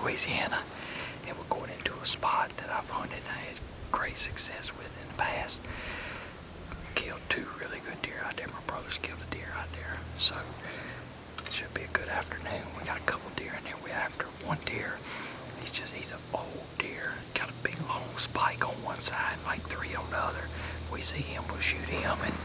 Louisiana, and we're going into a spot that I've hunted and I had great success with in the past. Killed 2 really good deer out there. My brother's killed a deer out there, so it should be a good afternoon. We got a couple deer in there. We're after one deer. He's an old deer. Got a big long spike on one side, like 3 on the other. We see him, we'll shoot him. And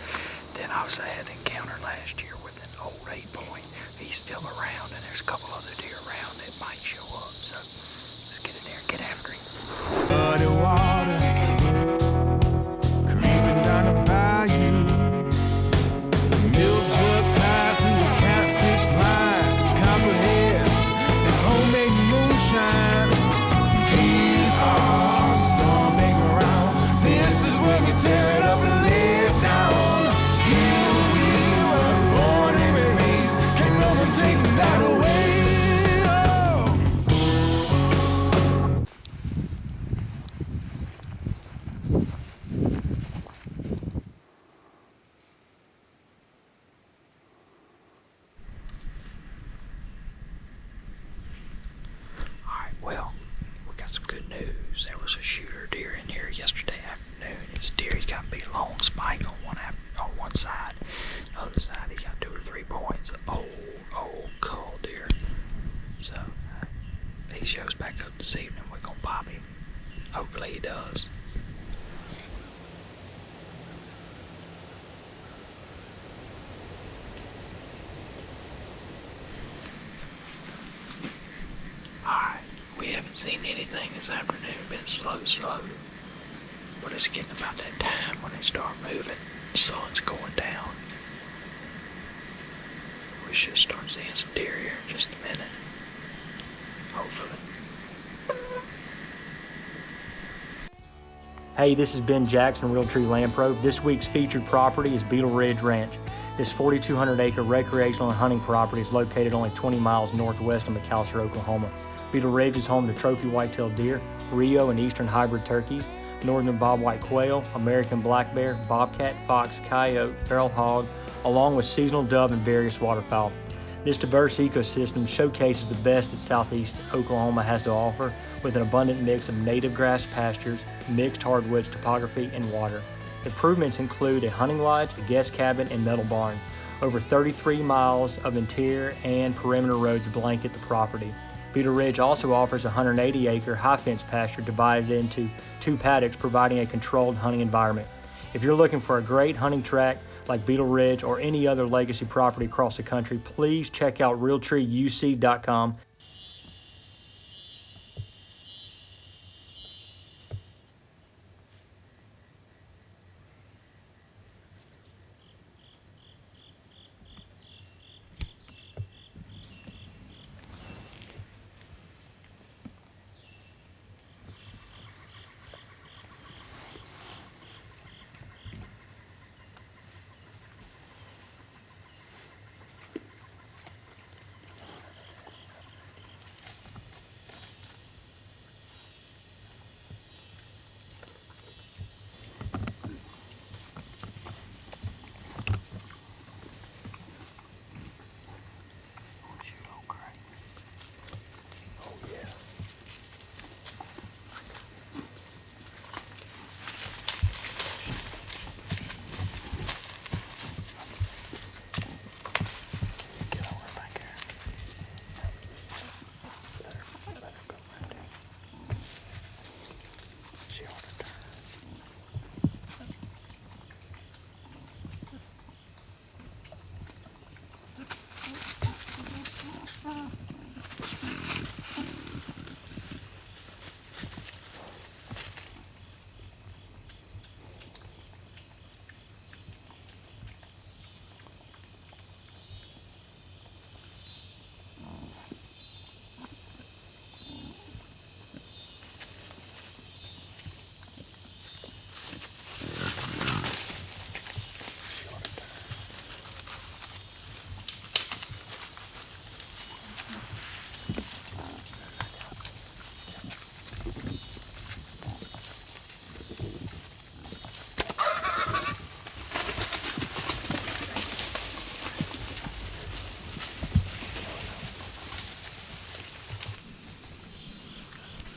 then obviously I had an encounter last year with an old 8-point. He's still around, and there's a couple other deer around that might show up. So let's get in there and get after him. Muddy water creeping down the bayou. Milk jug tied to a catfish line. Copperheads and homemade moonshine. These are storming grounds. This is where we tear it up and lay it down. Here we were born and raised. Can no one take that away? Alright, well, we got some good news. There was a shooter deer in here yesterday afternoon. It's a deer. He's got a big long spike on one side. The other side, he's got 2 or 3 points. Old cull deer. So, if he shows back up this evening, we're going to pop him. Hopefully he does. Alright, we haven't seen anything this afternoon. Been slow. But it's getting about that time when they start moving. The sun's going down. We should start seeing some deer here in just a minute. Hopefully. Hey, this is Ben Jackson, Realtree Land Pro. This week's featured property is Beetle Ridge Ranch. This 4,200-acre recreational and hunting property is located only 20 miles northwest of McAlester, Oklahoma. Beetle Ridge is home to trophy white-tailed deer, Rio and eastern hybrid turkeys, northern bobwhite quail, American black bear, bobcat, fox, coyote, feral hog, along with seasonal dove and various waterfowl. This diverse ecosystem showcases the best that southeast Oklahoma has to offer, with an abundant mix of native grass pastures, mixed hardwoods topography, and water. Improvements include a hunting lodge, a guest cabin, and metal barn. Over 33 miles of interior and perimeter roads blanket the property. Beetle Ridge also offers a 180-acre high-fence pasture divided into 2 paddocks, providing a controlled hunting environment. If you're looking for a great hunting tract like Beetle Ridge or any other legacy property across the country, please check out RealtreeUC.com.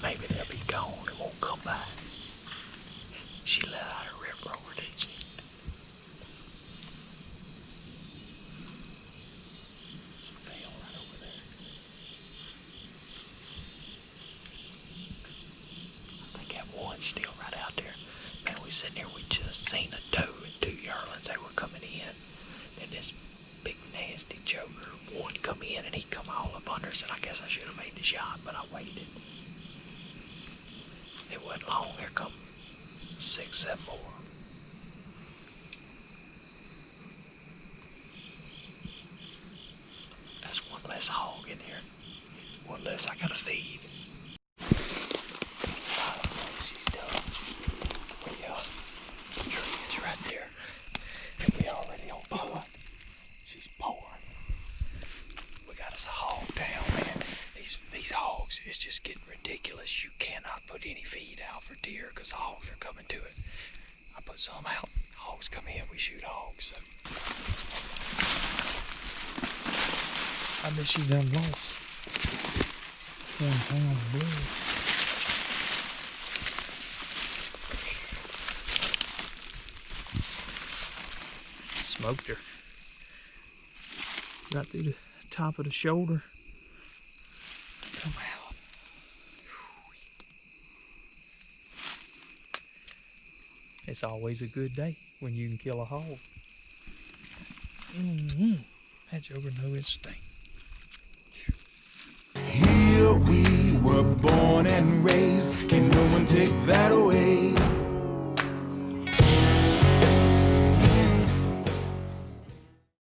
Maybe they'll be gone and won't come back. She let out a rip roar, didn't she? Fell right over there. I think that one's still right out there. Man, we sitting there, we just seen a doe and 2 yearlings. They were coming in. And this big nasty joker, one come in and he come all up under us, and I guess I should have made the shot, but I waited. It wasn't long. Here come 6, 7 more. That's one less hog in here. One less I gotta feed. I don't know what she's done. The tree is right there. And we already on pot. She's pouring. We got us a hog down, man. These hogs, it's just getting ridiculous. You cannot put any feed out for deer because the hogs are coming to it. I put some out. Hogs come in, we shoot hogs. So. I bet she's done lost 1 pound of blood. Smoked her. Right through the top of the shoulder. Come out. It's always a good day when you can kill a hog. That joker knows it stink. Here we